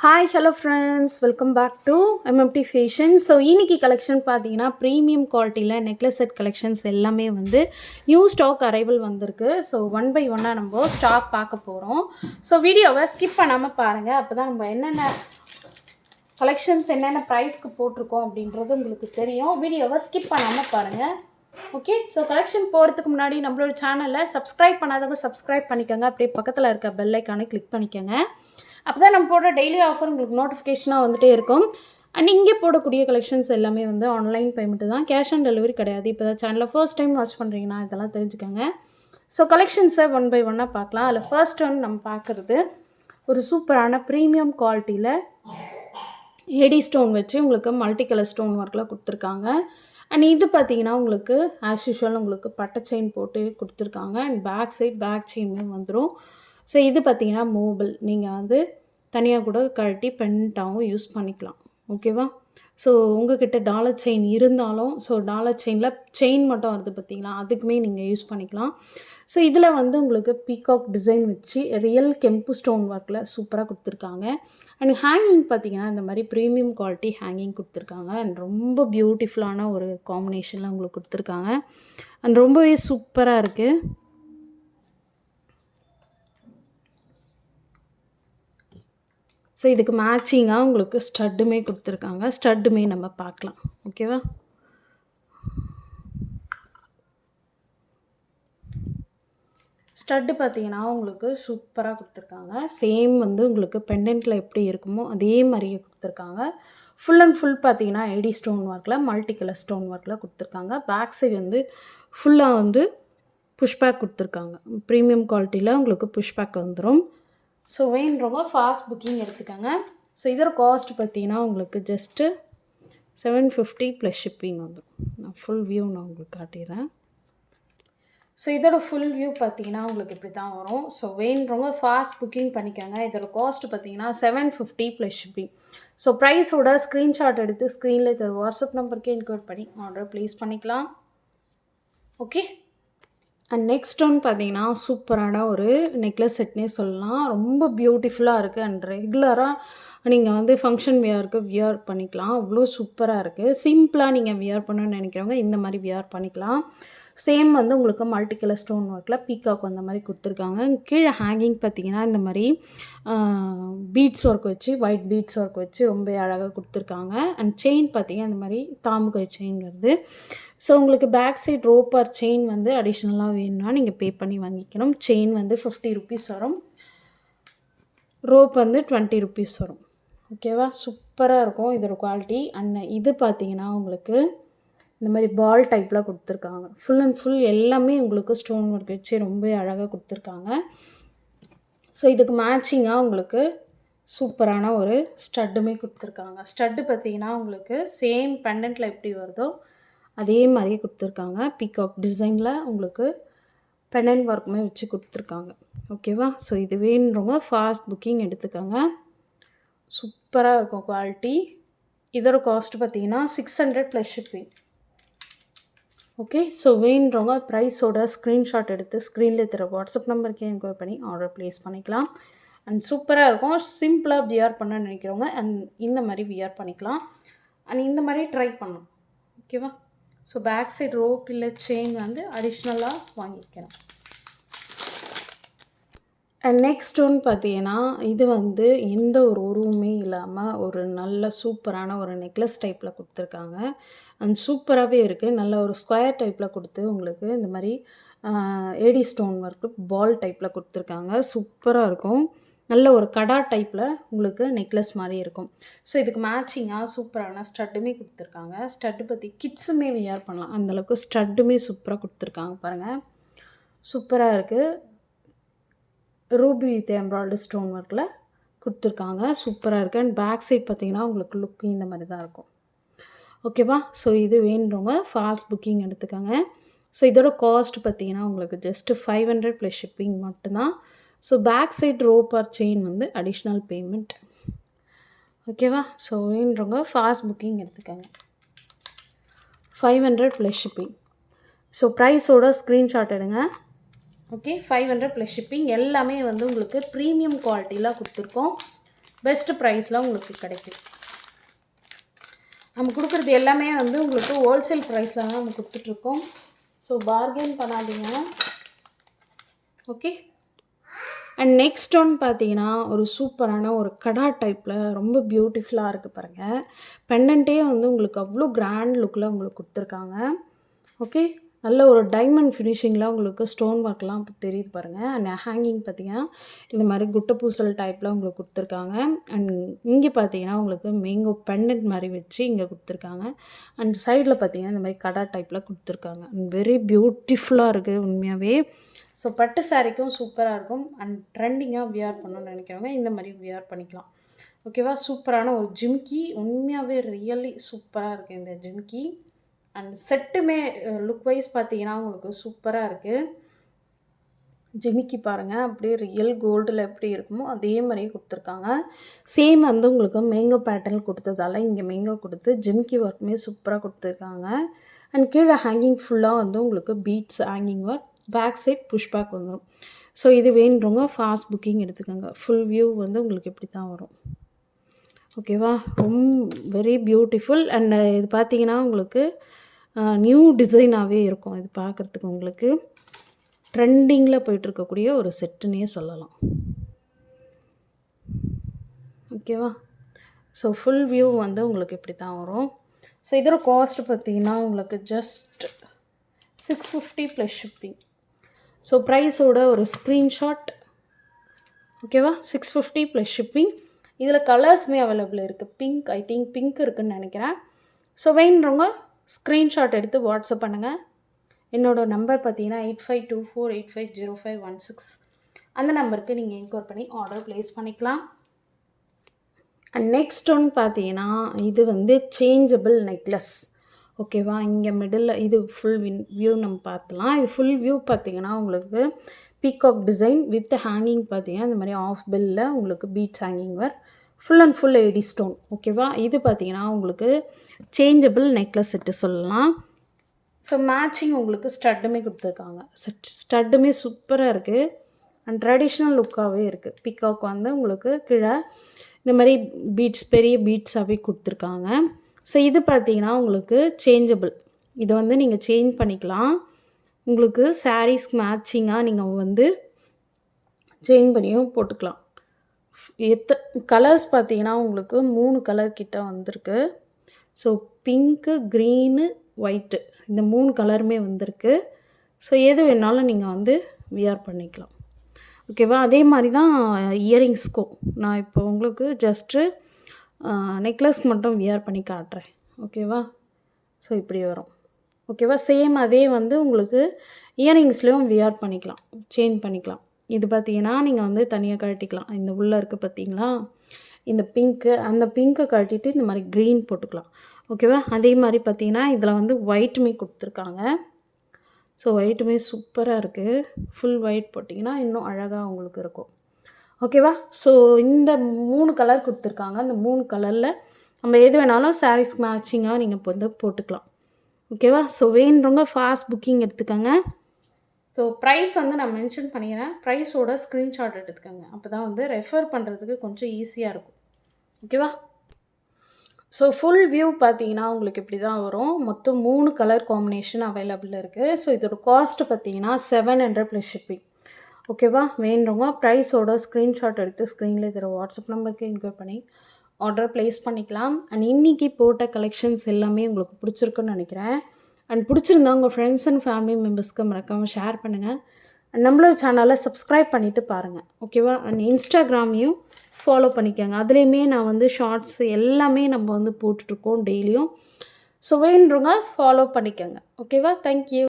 Hi hello friends, welcome back to MMT fashion. So இன்றைக்கி collection பார்த்தீங்கன்னா premium குவாலிட்டியில் necklace set collections எல்லாமே வந்து நியூ ஸ்டாக் அரைவல் வந்திருக்கு. ஸோ ஒன் பை ஒன்னாக நம்ம ஸ்டாக் பார்க்க போகிறோம். ஸோ வீடியோவை ஸ்கிப் பண்ணாமல் பாருங்கள். அப்போ தான் நம்ம என்னென்ன கலெக்ஷன்ஸ் என்னென்ன ப்ரைஸ்க்கு போட்டிருக்கோம் அப்படின்றது உங்களுக்கு தெரியும். வீடியோவை ஸ்கிப் பண்ணாமல் பாருங்கள். ஓகே, ஸோ கலெக்ஷன் போகிறதுக்கு முன்னாடி நம்மளோட சேனலை சப்ஸ்கிரைப் பண்ணாதவங்க சப்ஸ்கிரைப் பண்ணிக்கோங்க. அப்படியே பக்கத்தில் இருக்க பெல் ஐக்கானை கிளிக் பண்ணிக்கோங்க. அப்போ தான் நம்ம போடுற டெய்லி ஆஃபர் உங்களுக்கு நோட்டிஃபிகேஷனாக வந்துகிட்டே இருக்கும். அண்ட் இங்கே போடக்கூடிய கலெக்ஷன்ஸ் எல்லாமே வந்து ஆன்லைன் பேமெண்ட்டு தான், கேஷ் ஆன் டெலிவரி கிடையாது. இப்போ தான் சேனலை ஃபர்ஸ்ட் டைம் வாட்ச் பண்ணுறீங்கன்னா இதெல்லாம் தெரிஞ்சுக்கோங்க. ஸோ கலெக்ஷன்ஸை ஒன் பை ஒன்னாக பார்க்கலாம். அதில் ஃபர்ஸ்ட் ஒன் நம்ம பார்க்குறது ஒரு சூப்பரான ப்ரீமியம் குவாலிட்டியில் ஏடி ஸ்டோன் வச்சு உங்களுக்கு மல்டி கலர் ஸ்டோன் ஒர்க்கில் கொடுத்துருக்காங்க. அண்ட் இது பார்த்தீங்கன்னா உங்களுக்கு ஆஸ் யூஷுவல் உங்களுக்கு பட்டை செயின் போட்டு கொடுத்துருக்காங்க. அண்ட் பேக் சைட் பேக் செயினுமே வந்துடும். ஸோ இது பார்த்தீங்கன்னா மூவபிள், நீங்கள் வந்து தனியாக கூட கழட்டி பெண்டாகவும் யூஸ் பண்ணிக்கலாம். ஓகேவா? ஸோ உங்கள்கிட்ட டாலர் செயின் இருந்தாலும், ஸோ டாலர் செயினில் செயின் மட்டும் வருது பார்த்தீங்களா, அதுக்குமே நீங்கள் யூஸ் பண்ணிக்கலாம். ஸோ இதில் வந்து உங்களுக்கு பீகாக் டிசைன் வச்சு ரியல் கெம்பு ஸ்டோன் ஒர்க்கில் சூப்பராக கொடுத்துருக்காங்க. அண்ட் ஹேங்கிங் பார்த்தீங்கன்னா இந்த மாதிரி ப்ரீமியம் குவாலிட்டி ஹேங்கிங் கொடுத்துருக்காங்க. அண்ட் ரொம்ப பியூட்டிஃபுல்லான ஒரு காம்பினேஷனில் உங்களுக்கு கொடுத்துருக்காங்க. அண்ட் ரொம்பவே சூப்பராக இருக்குது. ஸோ இதுக்கு மேட்சிங்காக உங்களுக்கு ஸ்டட்டுமே கொடுத்துருக்காங்க. ஸ்டட்டுமே நம்ம பார்க்கலாம். ஓகேவா? ஸ்டட்டு பார்த்தீங்கன்னா உங்களுக்கு சூப்பராக கொடுத்துருக்காங்க. சேம் வந்து உங்களுக்கு பெண்டன்ட்டில் எப்படி இருக்குமோ அதே மாதிரியே கொடுத்துருக்காங்க. ஃபுல் அண்ட் ஃபுல் பார்த்தீங்கன்னா ஏடி ஸ்டோன் ஒர்க்கில் மல்டி கலர் ஸ்டோன் ஒர்க்கில் கொடுத்துருக்காங்க. பேக் சைடு வந்து ஃபுல்லாக வந்து புஷ்பேக் கொடுத்துருக்காங்க. ப்ரீமியம் குவாலிட்டியில் உங்களுக்கு புஷ்பேக் வந்துடும். ஸோ வேணுறவங்க ஃபாஸ்ட் புக்கிங் எடுத்துக்கோங்க. ஸோ இதோட காஸ்ட் பார்த்தீங்கன்னா உங்களுக்கு ஜஸ்ட்டு 750 ப்ளஸ் ஷிப்பிங் வந்துடும். நான் ஃபுல் வியூ நான் உங்களுக்கு காட்டிடுறேன். ஸோ இதோட ஃபுல் வியூ பார்த்தீங்கன்னா உங்களுக்கு இப்படி தான் வரும். ஸோ வேணுறவங்க ஃபாஸ்ட் புக்கிங் பண்ணிக்கோங்க. இதோட காஸ்ட் பார்த்தீங்கன்னா 750 ப்ளஸ் ஷிப்பிங். ஸோ ப்ரைஸோட ஸ்க்ரீன்ஷாட் எடுத்து ஸ்க்ரீனில் இதோட வாட்ஸ்அப் நம்பருக்கு என்கொயர் பண்ணி ஆர்டர் ப்ளேஸ் பண்ணிக்கலாம். ஓகே. அண்ட் நெக்ஸ்ட் ஒன் பார்த்தீங்கன்னா சூப்பரான ஒரு நெக்லஸ் செட்னே சொல்லலாம். ரொம்ப பியூட்டிஃபுல்லாக இருக்குது. அண்ட் ரெகுலராக நீங்கள் வந்து ஃபங்க்ஷன் வியருக்கு வியர் பண்ணிக்கலாம். அவ்வளோ சூப்பராக இருக்குது. சிம்பிளாக நீங்கள் வியர் பண்ணணும்னு நினைக்கிறவங்க இந்த மாதிரி வியர் பண்ணிக்கலாம். சேம் வந்து உங்களுக்கு மல்டி கலர் ஸ்டோன் ஒர்க்கில் பீகாக் அந்த மாதிரி கொடுத்துருக்காங்க. கீழே ஹேங்கிங் பார்த்தீங்கன்னா இந்த மாதிரி பீட்ஸ் ஒர்க் வச்சு ஒயிட் பீட்ஸ் ஒர்க் வச்சு ரொம்ப அழகாக கொடுத்துருக்காங்க. அண்ட் செயின் பார்த்தீங்கன்னா இந்த மாதிரி தாம்புகை செயின் வருது. ஸோ உங்களுக்கு back side rope or chain வந்து அடிஷ்னலாக வேணும்னா நீங்கள் பே பண்ணி வாங்கிக்கணும். செயின் வந்து 50 ருபீஸ் வரும், ரோப் வந்து 20 ருபீஸ் வரும். ஓகேவா? சூப்பராக இருக்கும் இதோட குவாலிட்டி. அண்ட் இது பார்த்தீங்கன்னா உங்களுக்கு இந்த மாதிரி பால் டைப்பில் கொடுத்துருக்காங்க. ஃபுல் அண்ட் ஃபுல் எல்லாமே உங்களுக்கு ஸ்டோன் ஒர்க் வச்சு ரொம்ப அழகாக கொடுத்துருக்காங்க. ஸோ இதுக்கு மேட்சிங்காக உங்களுக்கு சூப்பரான ஒரு ஸ்டட்டுமே கொடுத்துருக்காங்க. ஸ்டட்டு பார்த்தீங்கன்னா உங்களுக்கு சேம் பெண்டன்ட்டில் எப்படி வருதோ அதே மாதிரியே கொடுத்துருக்காங்க. பீகாக் டிசைனில் உங்களுக்கு பெண்டன்ட் ஒர்க்குமே வச்சு கொடுத்துருக்காங்க. ஓகேவா? ஸோ இது வேணுறவங்க ஃபாஸ்ட் புக்கிங் எடுத்துக்கோங்க. சூப்பராக இருக்கும் குவாலிட்டி. இதோட காஸ்ட் பார்த்தீங்கன்னா 600 ப்ளஸ் ஷிப்பிங். ஓகே. ஸோ வேணுறவங்க ப்ரைஸோட ஸ்க்ரீன்ஷாட் எடுத்து ஸ்க்ரீனில் தர வாட்ஸ்அப் நம்பருக்கு என்கொயர் பண்ணி ஆர்டர் ப்ளேஸ் பண்ணிக்கலாம். அண்ட் சூப்பராக இருக்கும். சிம்பிளாக வியர் பண்ண நினைக்கிறவங்க அண்ட் இந்த மாதிரி வியர் பண்ணிக்கலாம். அண்ட் இந்த மாதிரி ட்ரை பண்ணலாம். ஓகேவா? ஸோ பேக் சைட் ரோப் இல்லை செயின் வந்து அடிஷ்னலாக வாங்கிக்கிறேன். அண்ட் நெக்ஸ்ட் ஒன் பார்த்தீங்கன்னா இது வந்து எந்த ஒரு உருவமே இல்லாமல் ஒரு நல்ல சூப்பரான ஒரு நெக்லஸ் டைப்பில் கொடுத்துருக்காங்க. அண்ட் சூப்பராகவே இருக்குது. நல்ல ஒரு ஸ்கொயர் டைப்பில் கொடுத்து உங்களுக்கு இந்த மாதிரி ஏடி ஸ்டோன் ஒர்க்கு பால் டைப்பில் கொடுத்துருக்காங்க. சூப்பராக இருக்கும். நல்ல ஒரு கடா டைப்பில் உங்களுக்கு நெக்லஸ் மாதிரி இருக்கும். ஸோ இதுக்கு மேட்சிங்காக சூப்பரான ஸ்டட்டுமே கொடுத்துருக்காங்க. ஸ்டட்டு பற்றி கிட்ஸுமே வியர் பண்ணலாம். அந்தளவுக்கு ஸ்டட்டுமே சூப்பராக கொடுத்துருக்காங்க. பாருங்கள், சூப்பராக இருக்குது. ரூபி வித் எம்ப்ராய்டரி ஸ்டோன் ஒர்க்கில் கொடுத்துருக்காங்க. சூப்பராக இருக்குது. அண்ட் பேக் சைட் பார்த்தீங்கன்னா உங்களுக்கு லுக்கு இந்த மாதிரி தான் இருக்கும். ஓகேவா? ஸோ இது வேணுறவங்க ஃபாஸ்ட் புக்கிங் எடுத்துக்கோங்க. ஸோ இதோட காஸ்ட் பார்த்தீங்கன்னா உங்களுக்கு ஜஸ்ட்டு 500 ப்ளஸ் ஷிப்பிங் மட்டும்தான். So back side rope or chain வந்து அடிஷ்னல் பேமெண்ட். ஓகேவா? ஸோ வேணுறவங்க ஃபாஸ்ட் புக்கிங் எடுத்துக்கோங்க. 500 ப்ளஸ் ஷிப்பிங். ஸோ ப்ரைஸோட ஸ்க்ரீன்ஷாட் எடுங்க. ஓகே. 500 plus shipping. எல்லாமே வந்து உங்களுக்கு ப்ரீமியம் குவாலிட்டியில் கொடுத்துருக்கோம். பெஸ்ட்டு ப்ரைஸில் உங்களுக்கு கிடைக்கும். நம்ம கொடுக்குறது எல்லாமே வந்து உங்களுக்கு ஹோல்சேல் ப்ரைஸில் தான் நம்ம கொடுத்துட்ருக்கோம். ஸோ பார்கெயின் பண்ணாதீங்க. ஓகே. அண்ட் நெக்ஸ்ட் ஒன் பார்த்தீங்கன்னா ஒரு சூப்பரான ஒரு கடா டைப்பில் ரொம்ப பியூட்டிஃபுல்லாக இருக்குது பாருங்கள். பெண்டன்ட்டே வந்து உங்களுக்கு அவ்வளோ கிராண்ட் லுக்கில் உங்களுக்கு கொடுத்துருக்காங்க. ஓகே. நல்ல ஒரு டைமண்ட் ஃபினிஷிங்கில் உங்களுக்கு ஸ்டோன் ஒர்க்லாம் தெரியுது பாருங்கள். அண்ட் ஹேங்கிங் பார்த்தீங்கன்னா இந்த மாதிரி குட்டை பூசல் டைப்பில் உங்களுக்கு கொடுத்துருக்காங்க. அண்ட் இங்கே பார்த்தீங்கன்னா உங்களுக்கு மேங்கோ பெண்டன்ட் மாதிரி வச்சு இங்கே கொடுத்துருக்காங்க. அண்ட் சைடில் பார்த்தீங்கன்னா இந்த மாதிரி கடா டைப்பில் கொடுத்துருக்காங்க. வெரி பியூட்டிஃபுல்லாக இருக்குது உண்மையாகவே. ஸோ பட்டு சாரீக்கும் சூப்பராக இருக்கும். அண்ட் ட்ரெண்டிங்காக வியர் பண்ணணும்னு நினைக்கிறவங்க இந்த மாதிரி வியர் பண்ணிக்கலாம். ஓகேவா. சூப்பரான ஒரு ஜிம்கி, உண்மையாகவே ரியலி சூப்பராக இருக்குது இந்த ஜிம்கி. அண்ட் செட்டுமே லுக் வைஸ் பார்த்தீங்கன்னா உங்களுக்கு சூப்பராக இருக்குது. ஜிமிக்கி பாருங்கள், அப்படியே ரியல் கோல்டில் எப்படி இருக்குமோ அதே மாதிரியே கொடுத்துருக்காங்க. சேம் வந்து உங்களுக்கு மேங்கோ பேட்டர்ன் கொடுத்ததால இங்கே மேங்கோ கொடுத்து ஜிமிக்கி ஒர்க்குமே சூப்பராக கொடுத்துருக்காங்க. அண்ட் கீழே ஹேங்கிங் ஃபுல்லாக வந்து உங்களுக்கு beads hanging work, back side push back வந்துடும். ஸோ இது வேணுறவங்க ஃபாஸ்ட் புக்கிங் எடுத்துக்கோங்க. ஃபுல் வியூ வந்து உங்களுக்கு இப்படி தான் வரும். ஓகேவா. ரொம்ப வெரி பியூட்டிஃபுல். அண்ட் இது பார்த்தீங்கன்னா உங்களுக்கு நியூ டிசைனாகவே இருக்கும். இது பார்க்குறதுக்கு உங்களுக்கு ட்ரெண்டிங்கில் போயிட்டுருக்கக்கூடிய ஒரு செட்டுன்னே சொல்லலாம். ஓகேவா. ஸோ ஃபுல் வியூ வந்து உங்களுக்கு இப்படி தான் வரும். ஸோ இதோட காஸ்ட் பார்த்தீங்கன்னா உங்களுக்கு ஜஸ்ட் 650 ப்ளஸ் ஷிப்பிங். ஸோ ப்ரைஸோட ஒரு ஸ்க்ரீன்ஷாட். ஓகேவா. 650 ப்ளஸ் ஷிப்பிங். இதில் கலர்ஸுமே அவைலபிள் இருக்குது. பிங்க், ஐ திங்க் பிங்க் இருக்குதுன்னு நினைக்கிறேன். ஸோ வேணுறவங்க ஸ்க்ரீன்ஷாட் எடுத்து வாட்ஸ்அப் பண்ணுங்கள். என்னோடய நம்பர் பார்த்தீங்கன்னா 8524850516. அந்த நம்பருக்கு நீங்கள் என்கொயர் பண்ணி ஆர்டர் ப்ளேஸ் பண்ணிக்கலாம். அண்ட் நெக்ஸ்ட் ஒன்று பார்த்தீங்கன்னா இது வந்து சேஞ்சபிள் நெக்லஸ். ஓகேவா. இங்கே மிடில் இது ஃபுல் வியூ நம்ம பார்த்துலாம். இது ஃபுல் வியூ பார்த்தீங்கன்னா உங்களுக்கு பீகாக் டிசைன் வித் ஹேங்கிங் பார்த்தீங்கன்னா இந்த மாதிரி ஆஃப் பில்லில் உங்களுக்கு beads hanging work, full and full AD stone. ஓகேவா. இது பார்த்தீங்கன்னா உங்களுக்கு சேஞ்சபிள் நெக்லஸ் செட்டு சொல்லலாம். ஸோ மேட்சிங் உங்களுக்கு ஸ்டட்டுமே கொடுத்துருக்காங்க. ஸ்டட்டுமே சூப்பராக இருக்குது. அண்ட் ட்ரெடிஷ்னல் லுக்காகவே இருக்குது. பீகாக் வந்து உங்களுக்கு கீழே இந்த மாதிரி பீட்ஸ், பெரிய பீட்ஸாகவே கொடுத்துருக்காங்க. ஸோ இது பார்த்தீங்கன்னா உங்களுக்கு சேஞ்சபிள். இதை வந்து நீங்கள் சேஞ்ச் பண்ணிக்கலாம். உங்களுக்கு சாரீஸ்க்கு மேட்சிங்காக நீங்கள் வந்து சேஞ்ச் பண்ணியும் போட்டுக்கலாம். கலர்ஸ் பார்த்தீங்கன்னா உங்களுக்கு 3 கலர் கிட்ட வந்திருக்கு. ஸோ பிங்க்கு, க்ரீனு, ஒயிட்டு இந்த 3 கலருமே வந்திருக்கு. ஸோ எது வேணாலும் நீங்கள் வந்து வியர் பண்ணிக்கலாம். ஓகேவா. அதே மாதிரி தான் இயரிங்ஸ்க்கும் நான் இப்போ உங்களுக்கு ஜஸ்ட்டு நெக்லஸ் மட்டும் வியர் பண்ணி காட்டுறேன். ஓகேவா. ஸோ இப்படி வரும். ஓகேவா. சேம் அதே வந்து உங்களுக்கு இயரிங்ஸ்லேயும் வியர் பண்ணிக்கலாம், சேஞ்ச் பண்ணிக்கலாம். இது பார்த்தீங்கன்னா நீங்கள் வந்து தனியாக கழட்டிக்கலாம். இந்த உள்ளே இருக்குது பார்த்தீங்களா, இந்த பிங்க்கு, அந்த பிங்க்கை கழட்டிட்டு இந்த மாதிரி க்ரீன் போட்டுக்கலாம். ஓகேவா. அதே மாதிரி பார்த்தீங்கன்னா இதில் வந்து ஒயிட்டுமே கொடுத்துருக்காங்க. ஸோ ஒயிட்டுமே சூப்பராக இருக்குது. ஃபுல் ஒயிட் போட்டிங்கன்னா இன்னும் அழகாக உங்களுக்கு இருக்கும். ஓகேவா. ஸோ இந்த 3 கலர் கொடுத்துருக்காங்க. அந்த 3 கலரில் நம்ம எது வேணாலும் சாரீஸ்க்கு மேட்சிங்காக நீங்கள் இப்போ வந்து போட்டுக்கலாம். ஓகேவா. ஸோ வேணுறவங்க ஃபாஸ்ட் புக்கிங் எடுத்துக்கோங்க. ஸோ ப்ரைஸ் வந்து நான் மென்ஷன் பண்ணிடுறேன். ப்ரைஸோட ஸ்க்ரீன்ஷாட் எடுத்துக்கோங்க. அப்போ தான் வந்து ரெஃபர் பண்ணுறதுக்கு கொஞ்சம் ஈஸியாக இருக்கும். ஓகேவா. ஸோ ஃபுல் வியூ பார்த்தீங்கன்னா உங்களுக்கு இப்படி தான் வரும். மொத்தம் 3 கலர் காம்பினேஷன் அவைலபிள் இருக்குது. ஸோ இதோட காஸ்ட்டு பார்த்தீங்கன்னா 700 ப்ளஸ் ஷிப்பிங். ஓகேவா. வேணுறவங்க ப்ரைஸோட ஸ்க்ரீன்ஷாட் எடுத்து ஸ்க்ரீனில் இதில் வாட்ஸ்அப் நம்பருக்கு என்கொயர் பண்ணி ஆர்டர் ப்ளேஸ் பண்ணிக்கலாம். அண்ட் இன்றைக்கி போட்ட கலெக்ஷன்ஸ் எல்லாமே உங்களுக்கு பிடிச்சிருக்குன்னு நினைக்கிறேன். அண்ட் பிடிச்சிருந்தா உங்கள் ஃப்ரெண்ட்ஸ் அண்ட் ஃபேமிலி மெம்பர்ஸ்க்கு மறக்காமல் ஷேர் பண்ணுங்கள். அண்ட் நம்மளோட சேனலை சப்ஸ்கிரைப் பண்ணிவிட்டு பாருங்கள். ஓகேவா. அண்ட் இன்ஸ்டாகிராமையும் ஃபாலோ பண்ணிக்கோங்க. அதுலேயுமே நான் வந்து ஷார்ட்ஸ் எல்லாமே நம்ம வந்து போட்டுட்ருக்கோம் டெய்லியும். ஸோ வேணுறவங்க ஃபாலோ பண்ணிக்கோங்க. ஓகேவா. தேங்க்யூ.